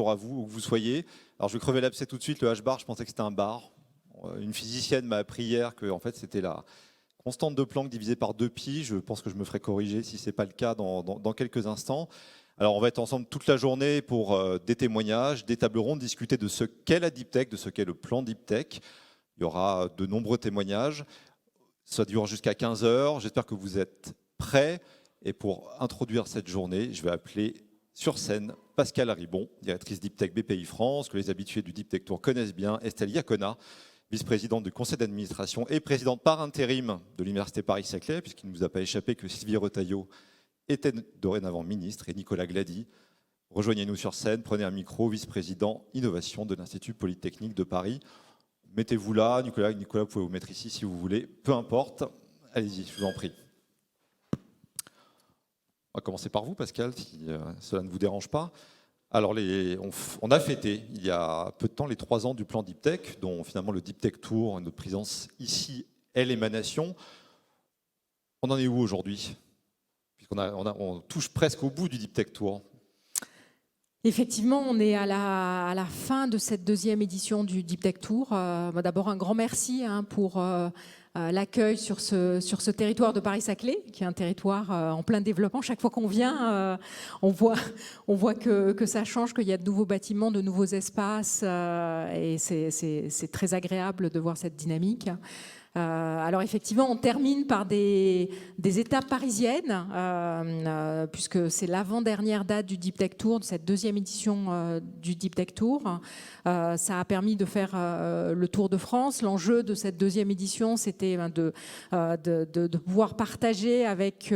bonjour à vous, où que vous soyez. Alors je vais crever l'abcès tout de suite, le H-bar, je pensais que c'était un bar. Une physicienne m'a appris hier que en fait, c'était la constante de Planck divisée par 2π. Je pense que je me ferai corriger si ce n'est pas le cas dans quelques instants. Alors on va être ensemble toute la journée pour des témoignages, des tables rondes, discuter de ce qu'est la Deep Tech, de ce qu'est le plan Deep Tech. Il y aura de nombreux témoignages. Ça dure jusqu'à 15 heures. J'espère que vous êtes prêts. Et pour introduire cette journée, je vais appeler sur scène Pascale Ribon, directrice Deep Tech BPI France, que les habitués du Deep Tech Tour connaissent bien, Estelle Iacona, vice-présidente du conseil d'administration et présidente par intérim de l'Université Paris-Saclay, puisqu'il ne nous a pas échappé que Sylvie Retailleau était dorénavant ministre, et Nicolas Glady. Rejoignez-nous sur scène, prenez un micro, vice-président innovation de l'Institut Polytechnique de Paris. Mettez-vous là, Nicolas, vous pouvez vous mettre ici si vous voulez, peu importe. Allez-y, je vous en prie. On va commencer par vous, Pascal, si cela ne vous dérange pas. Alors, on a fêté, il y a peu de temps, les 3 ans du plan Deep Tech, dont finalement le Deep Tech Tour, notre présence ici, est l'émanation. On en est où aujourd'hui? Puisqu'on touche presque au bout du Deep Tech Tour. Effectivement, on est à la fin de cette 2e édition du Deep Tech Tour. D'abord, un grand merci pour l'accueil sur ce territoire de Paris-Saclay, qui est un territoire en plein développement. Chaque fois qu'on vient, on voit que ça change, qu'il y a de nouveaux bâtiments, de nouveaux espaces, et c'est très agréable de voir cette dynamique. Alors effectivement, on termine par des étapes parisiennes, puisque c'est l'avant-dernière date du Deep Tech Tour, de cette 2e édition du Deep Tech Tour. Ça a permis de faire le tour de France. L'enjeu de cette 2e édition, c'était de pouvoir partager avec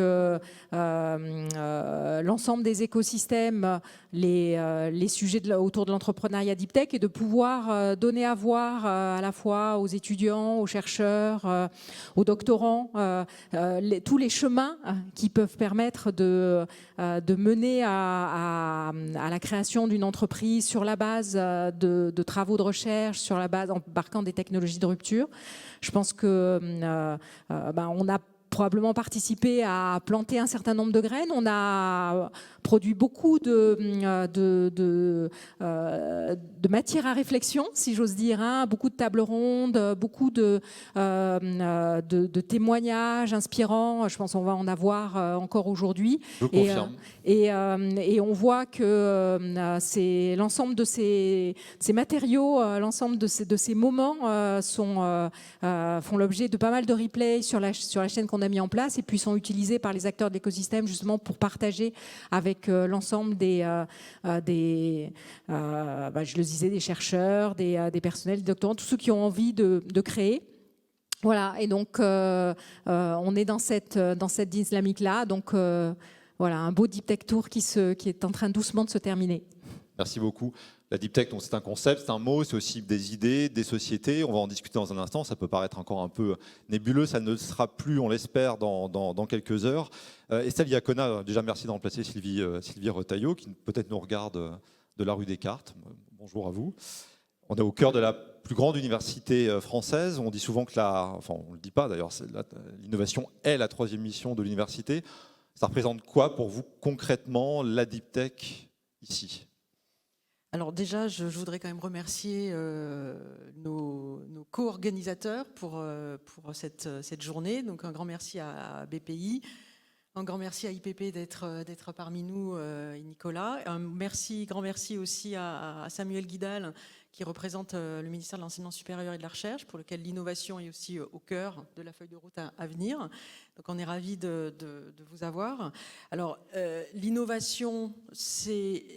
l'ensemble des écosystèmes les sujets autour de l'entrepreneuriat Deep Tech, et de pouvoir donner à voir à la fois aux étudiants, aux chercheurs, aux doctorants, tous les chemins qui peuvent permettre de mener à la création d'une entreprise sur la base de travaux de recherche, sur la base embarquant des technologies de rupture. Je pense que on a probablement participé à planter un certain nombre de graines. On a produit beaucoup de matière à réflexion, si j'ose dire, beaucoup de tables rondes, beaucoup de témoignages inspirants. Je pense qu'on va en avoir encore aujourd'hui. Je confirme. Et on voit que c'est l'ensemble de ces matériaux, l'ensemble de ces moments font l'objet de pas mal de replays sur la chaîne qu'on a mis en place, et puis sont utilisés par les acteurs de l'écosystème justement pour partager avec l'ensemble je le disais, des chercheurs, des personnels, des doctorants, tous ceux qui ont envie de créer. Voilà, et donc on est dans cette dynamique-là. Donc voilà, un beau Deep Tech Tour qui est en train doucement de se terminer. Merci beaucoup. La Deep Tech, c'est un concept, c'est un mot, c'est aussi des idées, des sociétés. On va en discuter dans un instant. Ça peut paraître encore un peu nébuleux. Ça ne le sera plus, on l'espère, dans quelques heures. Estelle Iacona, déjà merci de remplacer Sylvie Retailleau, qui peut-être nous regarde de la rue Descartes. Bonjour à vous. On est au cœur de la plus grande université française. On dit souvent que on ne le dit pas d'ailleurs, l'innovation est la 3e mission de l'université. Ça représente quoi pour vous concrètement, la Deep Tech ici ? Alors déjà, je voudrais quand même remercier nos co-organisateurs pour cette journée. Donc un grand merci à BPI, un grand merci à IPP d'être parmi nous, et Nicolas. Grand merci aussi à Samuel Guidal, qui représente le ministère de l'Enseignement supérieur et de la Recherche, pour lequel l'innovation est aussi au cœur de la feuille de route à venir. Donc on est ravis de vous avoir. Alors l'innovation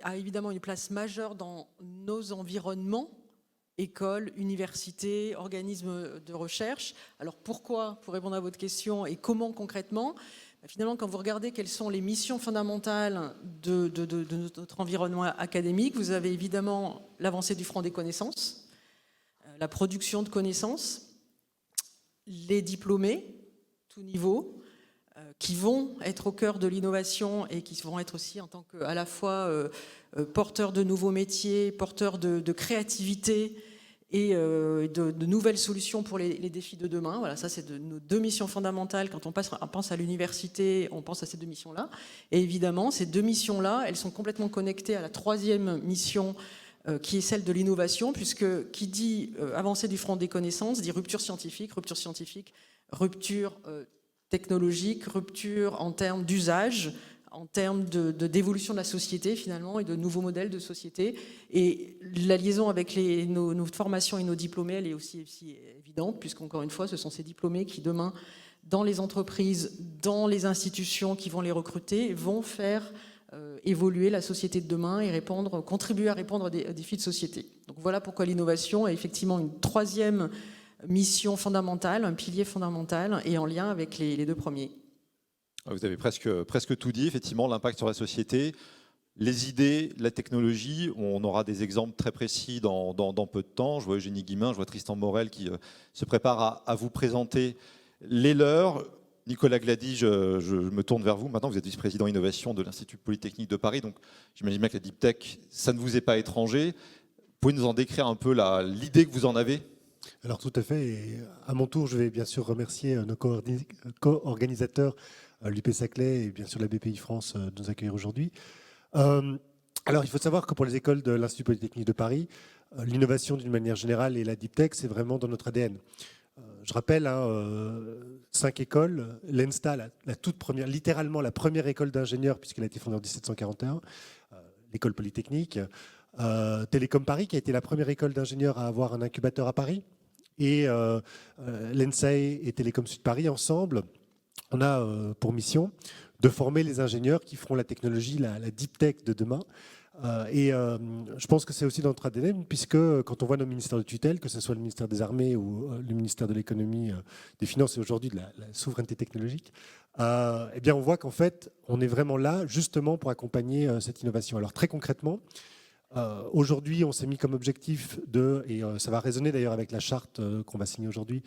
a évidemment une place majeure dans nos environnements, écoles, universités, organismes de recherche. Alors pourquoi, pour répondre à votre question, et comment concrètement ? Finalement, quand vous regardez quelles sont les missions fondamentales de notre environnement académique, vous avez évidemment l'avancée du front des connaissances, la production de connaissances, les diplômés, tout niveau, qui vont être au cœur de l'innovation et qui vont être aussi en tant qu'à la fois porteurs de nouveaux métiers, porteurs de créativité et de nouvelles solutions pour les défis de demain. Voilà, ça c'est nos 2 missions fondamentales. Quand on pense à l'université, on pense à ces 2 missions-là. Et évidemment, ces 2 missions-là, elles sont complètement connectées à la 3e mission qui est celle de l'innovation, puisque qui dit avancée du front des connaissances, dit rupture scientifique, rupture technologique, rupture en termes d'usage, en termes d'évolution de la société finalement et de nouveaux modèles de société. Et la liaison avec nos formations et nos diplômés, elle est aussi évidente, puisqu'encore une fois, ce sont ces diplômés qui demain, dans les entreprises, dans les institutions qui vont les recruter, vont faire évoluer la société de demain et contribuer à répondre aux défis de société. Donc voilà pourquoi l'innovation est effectivement une troisième mission fondamentale, un pilier fondamental et en lien avec les deux premiers. Vous avez presque tout dit, effectivement, l'impact sur la société, les idées, la technologie. On aura des exemples très précis dans peu de temps. Je vois Eugénie Guimin, je vois Tristan Morel qui se prépare à vous présenter les leurs. Nicolas Glady, je me tourne vers vous. Maintenant, vous êtes vice-président innovation de l'Institut Polytechnique de Paris. Donc, j'imagine bien que la Deep Tech, ça ne vous est pas étranger. Vous pouvez nous en décrire un peu l'idée que vous en avez ? Alors, tout à fait. Et à mon tour, je vais bien sûr remercier nos co-organisateurs, l'UP Saclay et bien sûr la BPI France de nous accueillir aujourd'hui. Alors, il faut savoir que pour les écoles de l'Institut Polytechnique de Paris, l'innovation d'une manière générale et la Deep Tech, c'est vraiment dans notre ADN. Je rappelle, 5 écoles, l'ENSTA, la toute première, littéralement la première école d'ingénieurs, puisqu'elle a été fondée en 1741, l'école polytechnique, Télécom Paris, qui a été la première école d'ingénieurs à avoir un incubateur à Paris, et l'ENSAE et Télécom Sud Paris, ensemble, on a pour mission de former les ingénieurs qui feront la technologie, la Deep Tech de demain. Je pense que c'est aussi dans notre ADN, puisque quand on voit nos ministères de tutelle, que ce soit le ministère des Armées ou le ministère de l'Économie, des Finances et aujourd'hui de la souveraineté technologique, eh bien on voit qu'en fait, on est vraiment là justement pour accompagner cette innovation. Alors très concrètement, aujourd'hui, on s'est mis comme objectif et ça va résonner d'ailleurs avec la charte qu'on va signer aujourd'hui,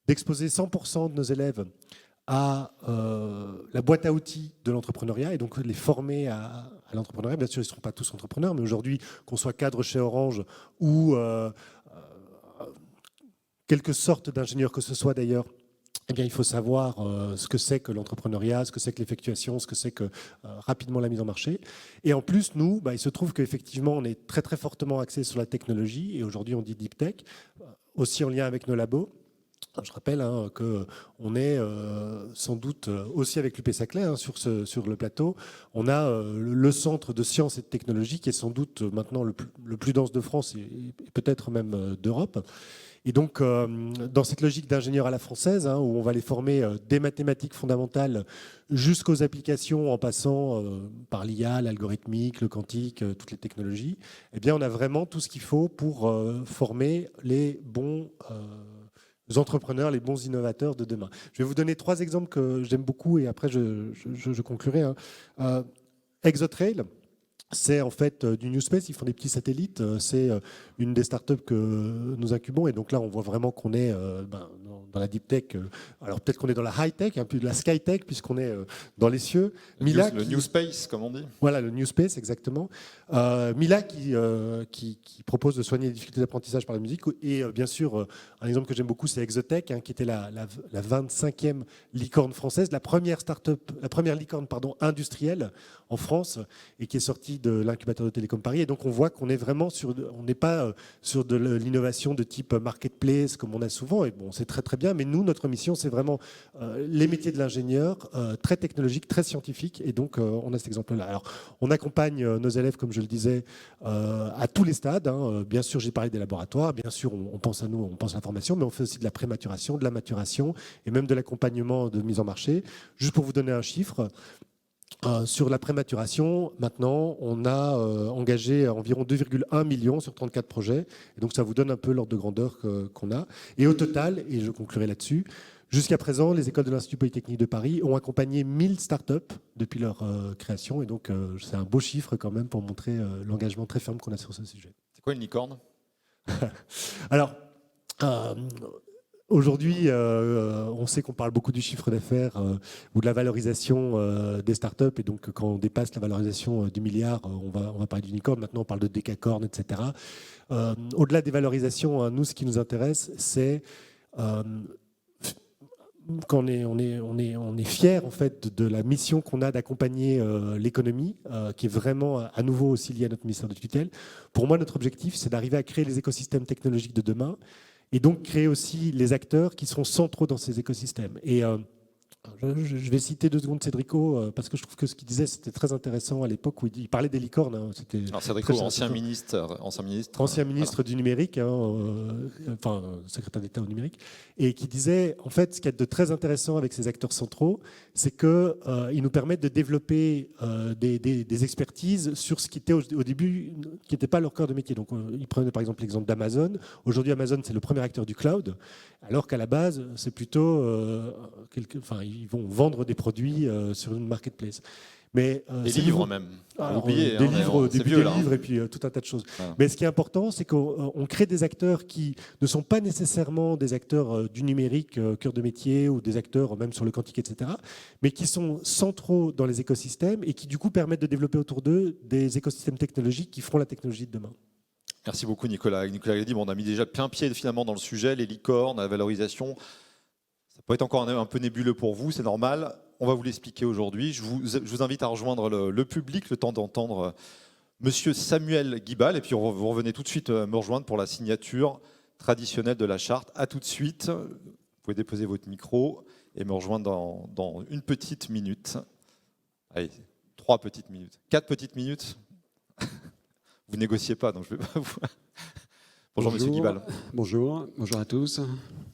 d'exposer 100% de nos élèves à la boîte à outils de l'entrepreneuriat et donc les former à l'entrepreneuriat. Bien sûr, ils ne seront pas tous entrepreneurs, mais aujourd'hui, qu'on soit cadre chez Orange ou quelque sorte d'ingénieur que ce soit d'ailleurs, eh bien, il faut savoir ce que c'est que l'entrepreneuriat, ce que c'est que l'effectuation, ce que c'est que rapidement la mise en marché. Et en plus, nous, il se trouve qu'effectivement, on est très très fortement axé sur la technologie et aujourd'hui, on dit Deep Tech, aussi en lien avec nos labos. Je rappelle qu'on est sans doute aussi avec l'UP Saclay sur le plateau. On a le centre de sciences et de technologie qui est sans doute maintenant le plus dense de France et peut-être même d'Europe. Et donc, dans cette logique d'ingénieur à la française, où on va les former des mathématiques fondamentales jusqu'aux applications en passant par l'IA, l'algorithmique, le quantique, toutes les technologies, eh bien, on a vraiment tout ce qu'il faut pour former les bons entrepreneurs, les bons innovateurs de demain. Je vais vous donner 3 exemples que j'aime beaucoup et après je conclurai. Exotrail, c'est en fait du New Space, ils font des petits satellites, c'est une des startups que nous incubons et donc là on voit vraiment qu'on est dans la deep tech, alors peut-être qu'on est dans la high tech, un peu de la sky tech puisqu'on est dans les cieux. Mila, le New Space comme on dit. Voilà, le New Space exactement. Mila qui propose de soigner les difficultés d'apprentissage par la musique et bien sûr un exemple que j'aime beaucoup c'est Exotech qui était la 25e licorne française, la première licorne industrielle en France et qui est sortie de l'incubateur de Télécom Paris. Et donc, on voit qu'on est vraiment on n'est pas sur de l'innovation de type marketplace comme on a souvent. Et bon, c'est très, très bien. Mais nous, notre mission, c'est vraiment les métiers de l'ingénieur, très technologique, très scientifique. Et donc, on a cet exemple-là. Alors, on accompagne nos élèves, comme je le disais, à tous les stades. Bien sûr, j'ai parlé des laboratoires. Bien sûr, on pense à nous, on pense à la formation, mais on fait aussi de la prématuration, de la maturation et même de l'accompagnement de mise en marché. Juste pour vous donner un chiffre, sur la prématuration, maintenant, on a engagé environ 2,1 millions sur 34 projets. Et donc, ça vous donne un peu l'ordre de grandeur qu'on a. Et au total, et je conclurai là-dessus, jusqu'à présent, les écoles de l'Institut Polytechnique de Paris ont accompagné 1000 startups depuis leur création. Et donc, c'est un beau chiffre quand même pour montrer l'engagement très ferme qu'on a sur ce sujet. C'est quoi une licorne? Alors, aujourd'hui, on sait qu'on parle beaucoup du chiffre d'affaires ou de la valorisation des startups. Et donc, quand on dépasse la valorisation du milliard, on va parler d'unicorne. Maintenant, on parle de décacorne, etc. Au-delà des valorisations, nous, ce qui nous intéresse, c'est qu'on est fier en fait de la mission qu'on a d'accompagner l'économie, qui est vraiment à nouveau aussi liée à notre ministère de tutelle. Pour moi, notre objectif, c'est d'arriver à créer les écosystèmes technologiques de demain et donc créer aussi les acteurs qui seront centraux dans ces écosystèmes. Et je vais citer 2 secondes Cédrico, parce que je trouve que ce qu'il disait, c'était très intéressant à l'époque où il parlait des licornes. Hein, alors Cédrico, ancien ministre du numérique, enfin secrétaire d'État au numérique, et qui disait, en fait, ce qui est de très intéressant avec ces acteurs centraux, c'est qu'ils nous permettent de développer des expertises sur ce qui était au début, qui n'était pas leur cœur de métier. Donc, il prenait par exemple l'exemple d'Amazon. Aujourd'hui, Amazon, c'est le premier acteur du cloud, alors qu'à la base, c'est plutôt ils vont vendre des produits sur une marketplace. Mais, des livres même. Oublié, des livres, des livres et puis tout un tas de choses. Voilà. Mais ce qui est important, c'est qu'on crée des acteurs qui ne sont pas nécessairement des acteurs du numérique, cœur de métier, ou des acteurs même sur le quantique, etc., mais qui sont centraux dans les écosystèmes et qui du coup permettent de développer autour d'eux des écosystèmes technologiques qui feront la technologie de demain. Merci beaucoup Nicolas. Nicolas Grédy, on a mis déjà plein pied finalement dans le sujet, les licornes, la valorisation. Ça peut être encore un peu nébuleux pour vous, c'est normal. On va vous l'expliquer aujourd'hui. Je vous invite à rejoindre le public, le temps d'entendre Monsieur Samuel Guibal. Et puis vous revenez tout de suite me rejoindre pour la signature traditionnelle de la charte. À tout de suite. Vous pouvez déposer votre micro et me rejoindre dans une petite minute. Allez, 3 petites minutes. 4 petites minutes. Vous négociez pas, donc je vais pas vous... Bonjour Monsieur Guibal. Bonjour à tous.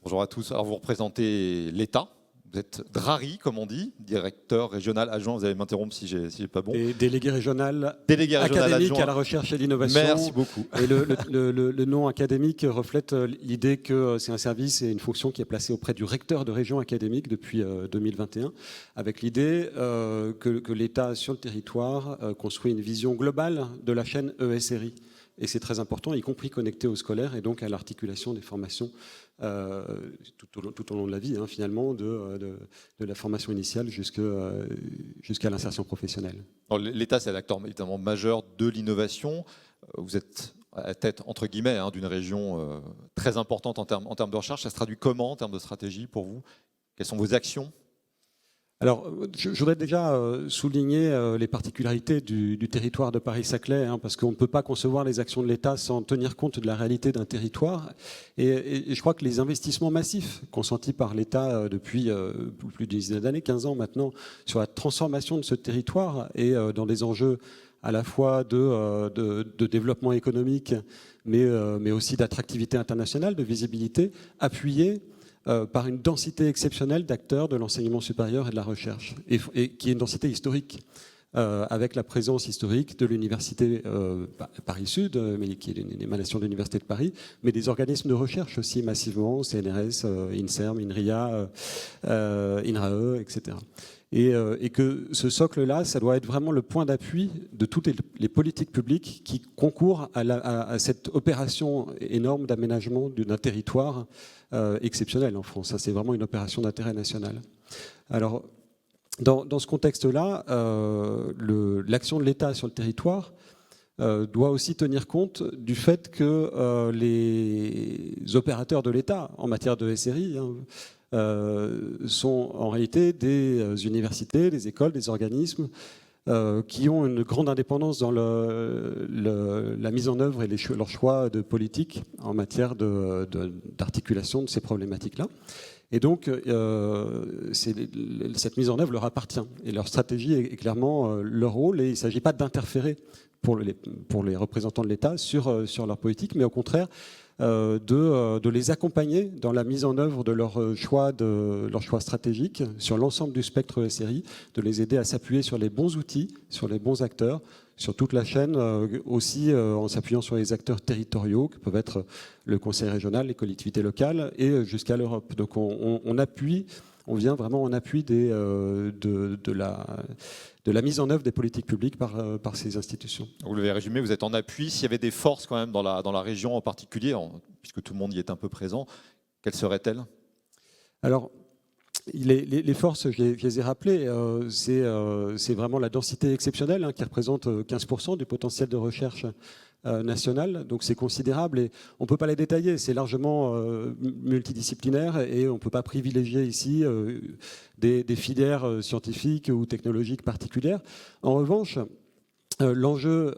Bonjour à tous. Alors vous représentez l'État. Vous êtes Drari, comme on dit, directeur régional adjoint. Vous allez m'interrompre si j'ai pas bon. Et délégué régional académique adjoint à la recherche et l'innovation. Merci beaucoup. Et le nom académique reflète l'idée que c'est un service et une fonction qui est placée auprès du recteur de région académique depuis 2021, avec l'idée que l'État sur le territoire construit une vision globale de la chaîne ESRI. Et c'est très important, y compris connecté aux scolaires et donc à l'articulation des formations tout au long de la vie, finalement, de la formation initiale jusqu'à l'insertion professionnelle. L'État, c'est l'acteur évidemment majeur de l'innovation. Vous êtes à la tête, entre guillemets, d'une région très importante en termes de recherche. Ça se traduit comment en termes de stratégie pour vous? Quelles sont vos actions? Alors, je voudrais déjà souligner les particularités du territoire de Paris-Saclay, parce qu'on ne peut pas concevoir les actions de l'État sans tenir compte de la réalité d'un territoire. Et je crois que les investissements massifs consentis par l'État depuis plus d'une dizaine d'années, 15 ans maintenant, sur la transformation de ce territoire et dans des enjeux à la fois de développement économique, mais aussi d'attractivité internationale, de visibilité, appuyés par une densité exceptionnelle d'acteurs de l'enseignement supérieur et de la recherche, et qui est une densité historique, avec la présence historique de l'université Paris-Sud, qui est une émanation de l'université de Paris, mais des organismes de recherche aussi massivement, CNRS, INSERM, INRIA, INRAE, etc. Et que ce socle-là, ça doit être vraiment le point d'appui de toutes les politiques publiques qui concourent à cette opération énorme d'aménagement d'un territoire exceptionnel en France. Ça, c'est vraiment une opération d'intérêt national. Alors, dans ce contexte-là, l'action de l'État sur le territoire doit aussi tenir compte du fait que les opérateurs de l'État en matière de SRI sont en réalité des universités, des écoles, des organismes qui ont une grande indépendance dans la mise en œuvre et leur choix de politique en matière d'articulation de ces problématiques-là. Et donc, cette mise en œuvre leur appartient. Et leur stratégie est clairement leur rôle. Et il ne s'agit pas d'interférer pour les représentants de l'État sur leur politique, mais au contraire, de les accompagner dans la mise en œuvre de leur choix stratégique sur l'ensemble du spectre SRI, de les aider à s'appuyer sur les bons outils, sur les bons acteurs, sur toute la chaîne, aussi en s'appuyant sur les acteurs territoriaux, que peuvent être le conseil régional, les collectivités locales, et jusqu'à l'Europe. Donc on vient vraiment en appui de la mise en œuvre des politiques publiques par ces institutions. Vous l'avez résumé, vous êtes en appui. S'il y avait des forces quand même dans la région en particulier, puisque tout le monde y est un peu présent, quelles seraient-elles? Alors, Les forces, je les ai rappelées, c'est vraiment la densité exceptionnelle qui représente 15% du potentiel de recherche national, donc c'est considérable et on ne peut pas les détailler, c'est largement multidisciplinaire et on ne peut pas privilégier ici des filières scientifiques ou technologiques particulières. En revanche, l'enjeu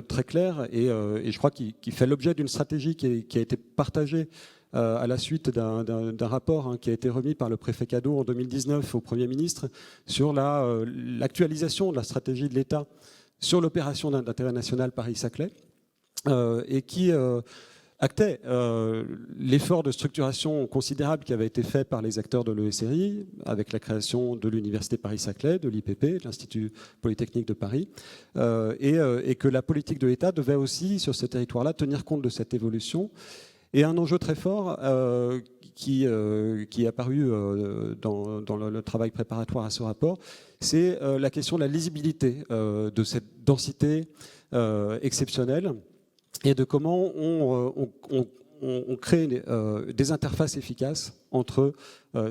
très clair et je crois qu'il fait l'objet d'une stratégie qui a été partagée à la suite d'un rapport qui a été remis par le préfet Cadeau en 2019 au Premier ministre sur l'actualisation de la stratégie de l'État sur l'opération d'intérêt national Paris-Saclay et qui actait l'effort de structuration considérable qui avait été fait par les acteurs de l'ESRI avec la création de l'Université Paris-Saclay, de l'IPP, de l'Institut Polytechnique de Paris, et que la politique de l'État devait aussi, sur ce territoire-là, tenir compte de cette évolution. Et un enjeu très fort qui est apparu dans le travail préparatoire à ce rapport, c'est la question de la lisibilité de cette densité exceptionnelle et de comment on crée des interfaces efficaces entre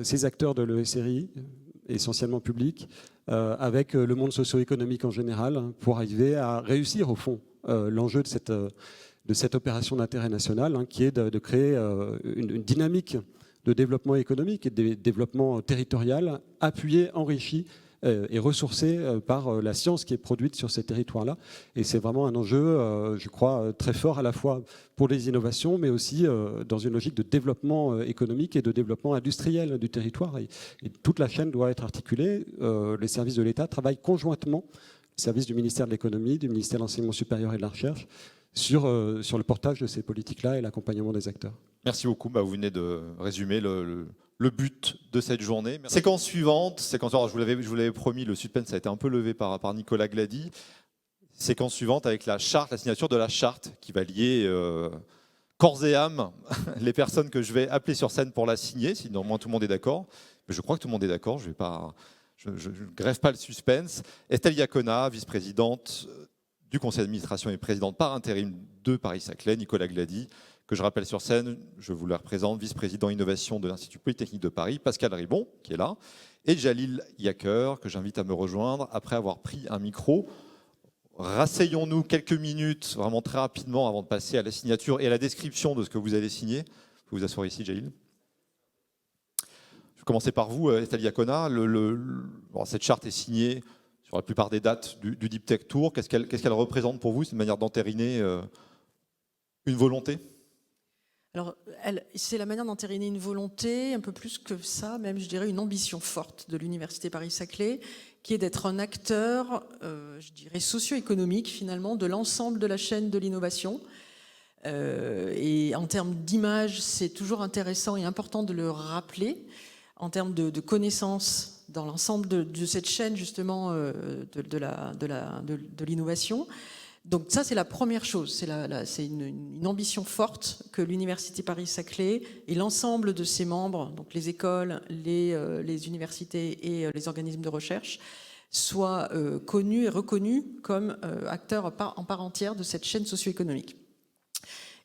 ces acteurs de l'ESRI, essentiellement publics, avec le monde socio-économique en général, pour arriver à réussir, au fond, l'enjeu de cette opération d'intérêt national, qui est de créer une dynamique de développement économique et de développement territorial appuyé, enrichi et ressourcé par la science qui est produite sur ces territoires-là. Et c'est vraiment un enjeu, je crois, très fort à la fois pour les innovations, mais aussi dans une logique de développement économique et de développement industriel du territoire. Et toute la chaîne doit être articulée. Les services de l'État travaillent conjointement, les services du ministère de l'Économie, du ministère de l'Enseignement supérieur et de la Recherche, sur le portage de ces politiques-là et l'accompagnement des acteurs. Merci beaucoup. Vous venez de résumer le but de cette journée. Séquence suivante. Alors je vous l'avais promis, le suspense a été un peu levé par Nicolas Glady. Séquence suivante avec la charte, la signature de la charte qui va lier corps et âme les personnes que je vais appeler sur scène pour la signer, si néanmoins tout le monde est d'accord. Mais je crois que tout le monde est d'accord. Je ne grève pas le suspense. Estelle Iacona, vice-présidente du conseil d'administration et présidente par intérim de Paris-Saclay, Nicolas Glady, que je rappelle sur scène, je vous la représente, vice-président innovation de l'Institut Polytechnique de Paris, Pascal Ribon, qui est là, et Jalil Yaker, que j'invite à me rejoindre après avoir pris un micro. Rasseyons-nous quelques minutes, vraiment très rapidement, avant de passer à la signature et à la description de ce que vous allez signer. Vous pouvez vous asseoir ici, Jalil. Je vais commencer par vous, Estelle Iacona. Cette charte est signée sur la plupart des dates du Deep Tech Tour. Qu'est-ce qu'elle représente pour vous? C'est une manière d'entériner une volonté? Alors, c'est la manière d'entériner une volonté, un peu plus que ça, même je dirais une ambition forte de l'Université Paris-Saclay, qui est d'être un acteur, je dirais, socio-économique finalement, de l'ensemble de la chaîne de l'innovation. Et en termes d'image, c'est toujours intéressant et important de le rappeler, en termes de connaissances dans l'ensemble de cette chaîne justement de l'innovation. Donc ça, c'est la première chose, c'est une ambition forte que l'Université Paris-Saclay et l'ensemble de ses membres, donc les écoles, les universités et les organismes de recherche, soient connus et reconnus comme acteurs en part entière de cette chaîne socio-économique.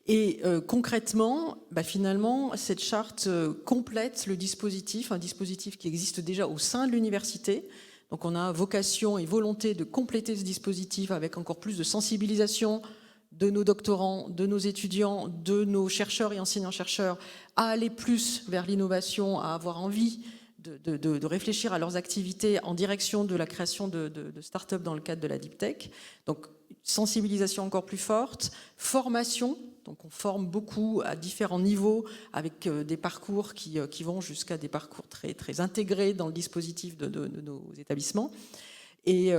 Et concrètement, finalement, cette charte complète le dispositif, un dispositif qui existe déjà au sein de l'université. Donc on a vocation et volonté de compléter ce dispositif avec encore plus de sensibilisation de nos doctorants, de nos étudiants, de nos chercheurs et enseignants-chercheurs à aller plus vers l'innovation, à avoir envie de réfléchir à leurs activités en direction de la création de start-up dans le cadre de la Deep Tech. Donc sensibilisation encore plus forte, formation. Donc on forme beaucoup à différents niveaux avec des parcours qui vont jusqu'à des parcours très, très intégrés dans le dispositif de nos établissements. Et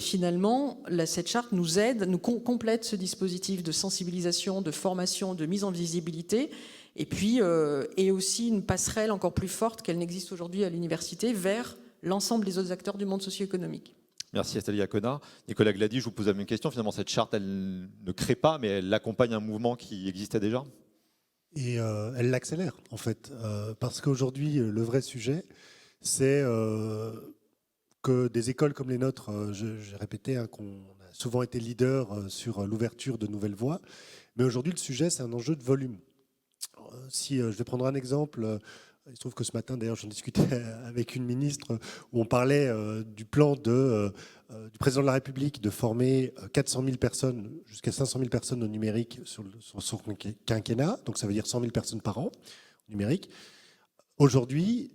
finalement, cette charte nous aide, nous complète ce dispositif de sensibilisation, de formation, de mise en visibilité, et puis et aussi une passerelle encore plus forte qu'elle n'existe aujourd'hui à l'université vers l'ensemble des autres acteurs du monde socio-économique. Merci Estelle Iacona. Nicolas Glady, je vous pose la même question. Finalement, cette charte, elle ne crée pas, mais elle accompagne un mouvement qui existait déjà. Et elle l'accélère, en fait. Parce qu'aujourd'hui, le vrai sujet, c'est que des écoles comme les nôtres, j'ai répété qu'on a souvent été leader sur l'ouverture de nouvelles voies. Mais aujourd'hui, le sujet, c'est un enjeu de volume. Si je vais prendre un exemple, Il se trouve que ce matin, d'ailleurs, j'en discutais avec une ministre où on parlait du plan du président de la République de former 400 000 personnes, jusqu'à 500 000 personnes au numérique sur son quinquennat. Donc ça veut dire 100 000 personnes par an au numérique. Aujourd'hui,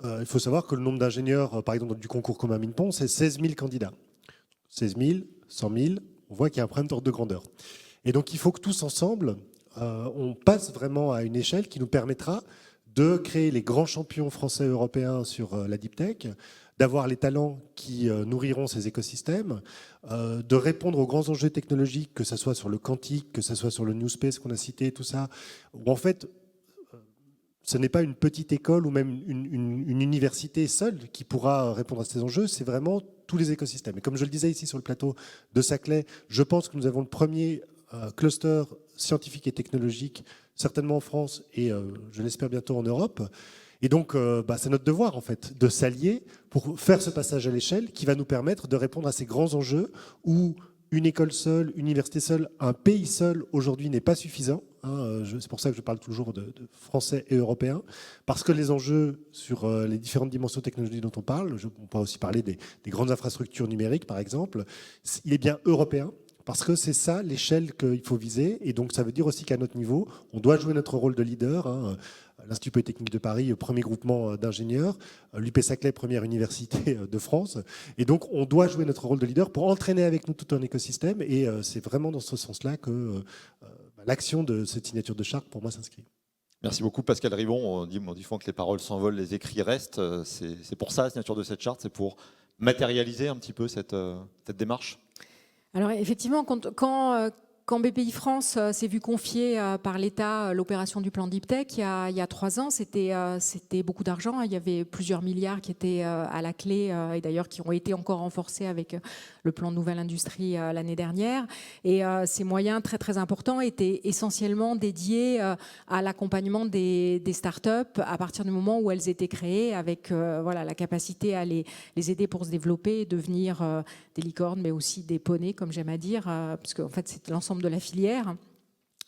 il faut savoir que le nombre d'ingénieurs, par exemple, du concours commun Minpon, c'est 16 000 candidats. 16 000, 100 000, on voit qu'il y a un problème d'ordre de grandeur. Et donc il faut que tous ensemble, on passe vraiment à une échelle qui nous permettra de créer les grands champions français et européens sur la deep tech, d'avoir les talents qui nourriront ces écosystèmes, de répondre aux grands enjeux technologiques, que ce soit sur le quantique, que ce soit sur le new space qu'on a cité, tout ça, où en fait, ce n'est pas une petite école ou même une université seule qui pourra répondre à ces enjeux, c'est vraiment tous les écosystèmes. Et comme je le disais ici sur le plateau de Saclay, je pense que nous avons le premier cluster scientifique et technologique, certainement en France et je l'espère bientôt en Europe. Et donc, c'est notre devoir, en fait, de s'allier pour faire ce passage à l'échelle qui va nous permettre de répondre à ces grands enjeux où une école seule, une université seule, un pays seul, aujourd'hui, n'est pas suffisant. C'est pour ça que je parle toujours de français et européens, parce que les enjeux sur les différentes dimensions technologiques dont on parle, on peut aussi parler des grandes infrastructures numériques, par exemple, il est bien européen. Parce que c'est ça l'échelle qu'il faut viser. Et donc, ça veut dire aussi qu'à notre niveau, on doit jouer notre rôle de leader. L'Institut Polytechnique de Paris, premier groupement d'ingénieurs. L'UP Saclay, première université de France. Et donc, on doit jouer notre rôle de leader pour entraîner avec nous tout un écosystème. Et c'est vraiment dans ce sens-là que l'action de cette signature de charte, pour moi, s'inscrit. Merci beaucoup Pascal Ribon. On dit souvent que les paroles s'envolent, les écrits restent. C'est pour ça la signature de cette charte, c'est pour matérialiser un petit peu cette démarche. Alors effectivement, quand BPI France s'est vu confier par l'État l'opération du plan Deep Tech il y a 3 ans, c'était beaucoup d'argent. Il y avait plusieurs milliards qui étaient à la clé et d'ailleurs qui ont été encore renforcés avec le plan Nouvelle Industrie l'année dernière. Et ces moyens très très importants étaient essentiellement dédiés à l'accompagnement des startups à partir du moment où elles étaient créées, avec la capacité à les aider pour se développer et devenir des licornes, mais aussi des poneys, comme j'aime à dire, parce qu'en fait c'est l'ensemble de la filière.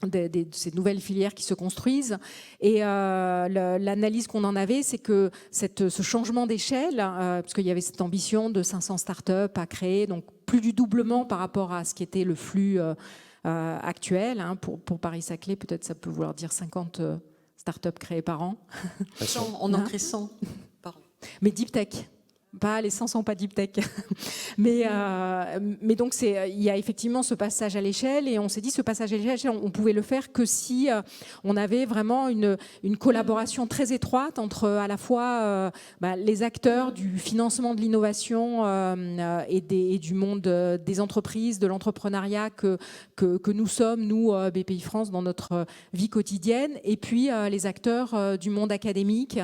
De ces nouvelles filières qui se construisent. Et l'analyse qu'on en avait, c'est que ce changement d'échelle, parce qu'il y avait cette ambition de 500 startups à créer, donc plus du doublement par rapport à ce qui était le flux actuel. Pour Paris-Saclay, peut-être ça peut vouloir dire 50 startups créées par an. 100, on en crée 100 par an. Mais Deep Tech. Pas les 500, pas Deep Tech. Mais donc, il y a effectivement ce passage à l'échelle et on s'est dit ce passage à l'échelle, on pouvait le faire que si on avait vraiment une collaboration très étroite entre à la fois les acteurs du financement de l'innovation et du monde des entreprises, de l'entrepreneuriat que nous sommes, nous, BPI France, dans notre vie quotidienne, et puis les acteurs du monde académique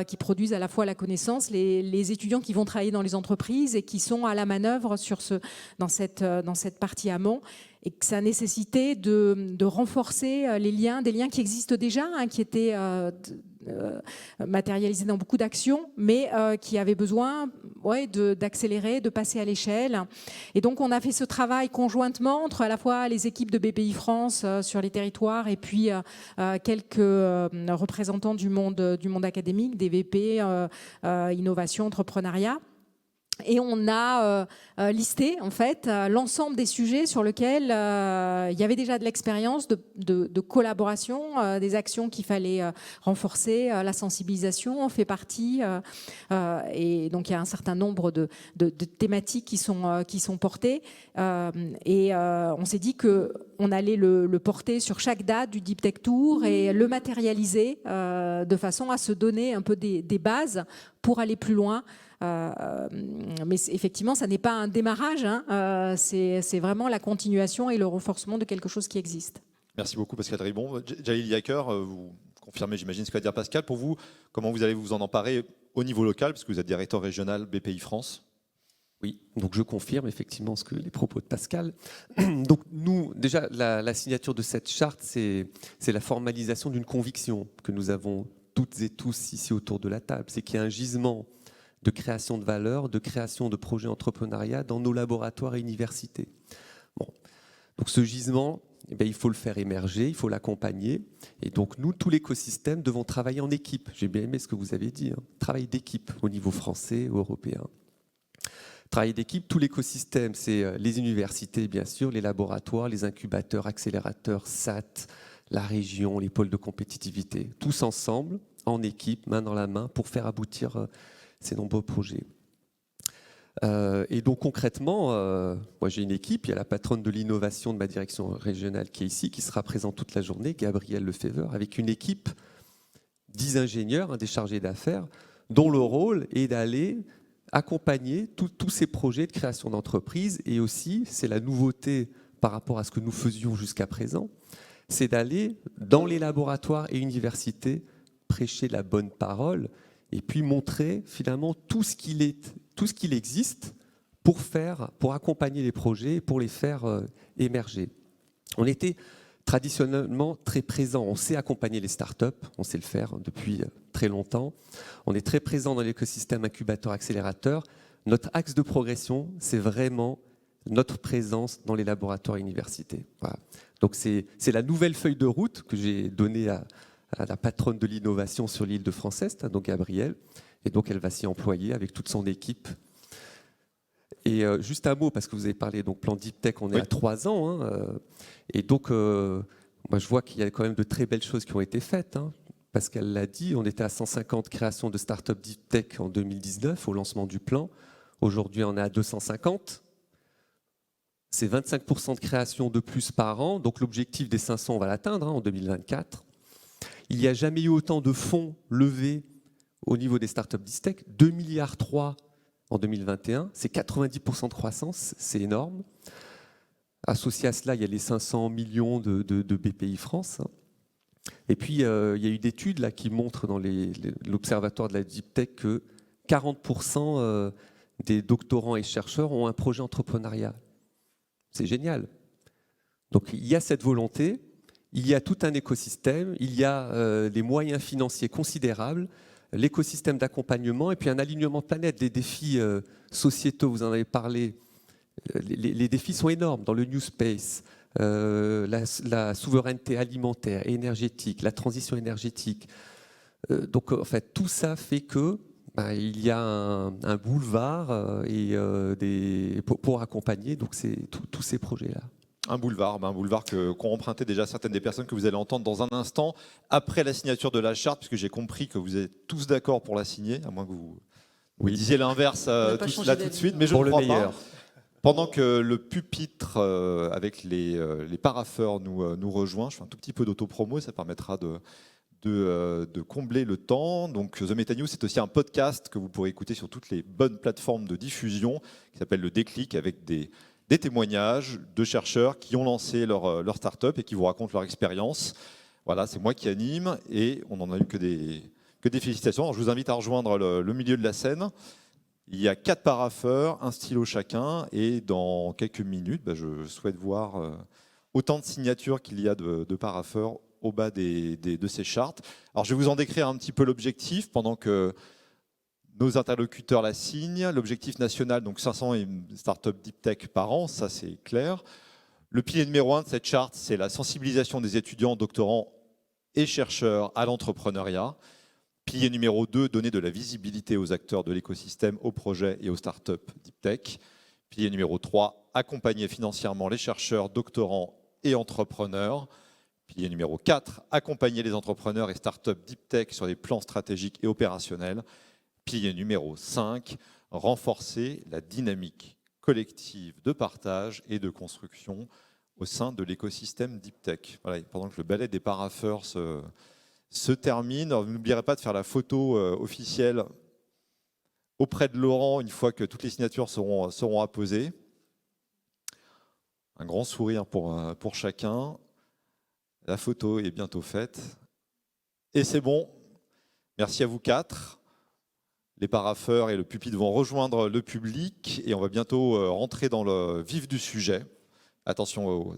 qui produisent à la fois la connaissance, les étudiants qui vont travailler dans les entreprises et qui sont à la manœuvre dans cette partie amont, et que ça nécessitait de renforcer des liens qui existent déjà, qui étaient matérialisés dans beaucoup d'actions, mais qui avaient besoin d'accélérer, de passer à l'échelle. Et donc on a fait ce travail conjointement entre à la fois les équipes de BPI France sur les territoires et puis quelques représentants du monde académique, des VP, innovation, entrepreneuriat. Et on a listé en fait l'ensemble des sujets sur lesquels il y avait déjà de l'expérience de collaboration, des actions qu'il fallait renforcer, la sensibilisation en fait partie, et donc il y a un certain nombre de thématiques qui sont portées, et on s'est dit que on allait le porter sur chaque date du Deep Tech Tour et le matérialiser de façon à se donner un peu des bases pour aller plus loin. Mais effectivement, ça n'est pas un démarrage, c'est vraiment la continuation et le renforcement de quelque chose qui existe. Merci beaucoup Pascal Ribon. Jalil Yaker, vous confirmez, j'imagine, ce qu'a dit Pascal. Pour vous, comment vous allez vous en emparer au niveau local, parce que vous êtes directeur régional BPI France? Oui, donc je confirme effectivement les propos de Pascal. Donc nous, déjà, la signature de cette charte, c'est la formalisation d'une conviction que nous avons toutes et tous ici autour de la table. C'est qu'il y a un gisement de création de valeur, de création de projets entrepreneuriat dans nos laboratoires et universités. Bon. Donc ce gisement, eh bien, il faut le faire émerger, il faut l'accompagner. Et donc, nous, tout l'écosystème, devons travailler en équipe. J'ai bien aimé ce que vous avez dit, hein. Travail d'équipe au niveau français ou européen. Travail d'équipe, tout l'écosystème, c'est les universités, bien sûr, les laboratoires, les incubateurs, accélérateurs, SAT, la région, les pôles de compétitivité. Tous ensemble, en équipe, main dans la main, pour faire aboutir ces nombreux projets. Et donc concrètement, moi j'ai une équipe, il y a la patronne de l'innovation de ma direction régionale qui est ici, qui sera présente toute la journée, Gabrielle Lefebvre, avec une équipe d'10 ingénieurs, des chargés d'affaires, dont le rôle est d'aller accompagner tous ces projets de création d'entreprise. Et aussi, c'est la nouveauté par rapport à ce que nous faisions jusqu'à présent, c'est d'aller dans les laboratoires et universités prêcher la bonne parole et puis montrer finalement tout ce qu'il existe pour accompagner les projets et pour les faire émerger. On était traditionnellement très présent, on sait accompagner les startups, on sait le faire depuis très longtemps. On est très présent dans l'écosystème incubateur-accélérateur. Notre axe de progression, c'est vraiment notre présence dans les laboratoires et universités. Voilà. Donc c'est la nouvelle feuille de route que j'ai donnée à la patronne de l'innovation sur l'île de France-Est, donc Gabrielle, et donc elle va s'y employer avec toute son équipe. Et juste un mot, parce que vous avez parlé donc plan Deep Tech, on est à 3 ans, hein, et donc moi je vois qu'il y a quand même de très belles choses qui ont été faites, hein. Pascal l'a dit, on était à 150 créations de start-up Deep Tech en 2019 au lancement du plan. Aujourd'hui, on est à 250. C'est 25% de création de plus par an, donc l'objectif des 500, on va l'atteindre, hein, en 2024. Il n'y a jamais eu autant de fonds levés au niveau des startups Deep Tech, 2,3 milliards en 2021, c'est 90% de croissance, c'est énorme. Associé à cela, il y a les 500 millions de BPI France. Et puis, il y a eu d'études là, qui montrent dans l'Observatoire de la Deep Tech que 40% des doctorants et chercheurs ont un projet entrepreneurial. C'est génial. Donc, il y a cette volonté, il y a tout un écosystème, il y a des moyens financiers considérables, l'écosystème d'accompagnement et puis un alignement de planète, des défis sociétaux, vous en avez parlé. Les défis sont énormes dans le New Space, la souveraineté alimentaire et énergétique, la transition énergétique. Donc en fait, tout ça fait que il y a un boulevard pour accompagner donc tous ces projets-là. Un boulevard qu'ont emprunté déjà certaines des personnes que vous allez entendre dans un instant, après la signature de la charte, puisque j'ai compris que vous êtes tous d'accord pour la signer, à moins que vous disiez l'inverse là tout de suite, mais je ne crois pas. Pendant que le pupitre avec les parapheurs nous rejoint, je fais un tout petit peu d'autopromo, ça permettra de combler le temps. Donc The Meta News, c'est aussi un podcast que vous pourrez écouter sur toutes les bonnes plateformes de diffusion, qui s'appelle Le Déclic, avec des témoignages de chercheurs qui ont lancé leur start-up et qui vous racontent leur expérience. Voilà, c'est moi qui anime et on n'en a eu que des félicitations. Alors, je vous invite à rejoindre le milieu de la scène. Il y a 4 parapheurs, un stylo chacun et dans quelques minutes, je souhaite voir autant de signatures qu'il y a de parapheurs au bas de ces chartes. Alors, je vais vous en décrire un petit peu l'objectif pendant que nos interlocuteurs la signent. L'objectif national, donc 500 startups Deep Tech par an, ça c'est clair. Le pilier numéro 1 de cette charte, c'est la sensibilisation des étudiants, doctorants et chercheurs à l'entrepreneuriat. Pilier numéro 2, donner de la visibilité aux acteurs de l'écosystème, aux projets et aux startups Deep Tech. Pilier numéro 3, accompagner financièrement les chercheurs, doctorants et entrepreneurs. Pilier numéro 4, accompagner les entrepreneurs et startups Deep Tech sur des plans stratégiques et opérationnels. Pilier numéro 5, renforcer la dynamique collective de partage et de construction au sein de l'écosystème Deep Tech. Voilà, pendant que le ballet des parapheurs se termine, vous n'oublierez pas de faire la photo officielle auprès de Laurent une fois que toutes les signatures seront apposées. Un grand sourire pour chacun. La photo est bientôt faite. Et c'est bon. Merci à vous 4. Les parapheurs et le pupitre vont rejoindre le public et on va bientôt rentrer dans le vif du sujet. Attention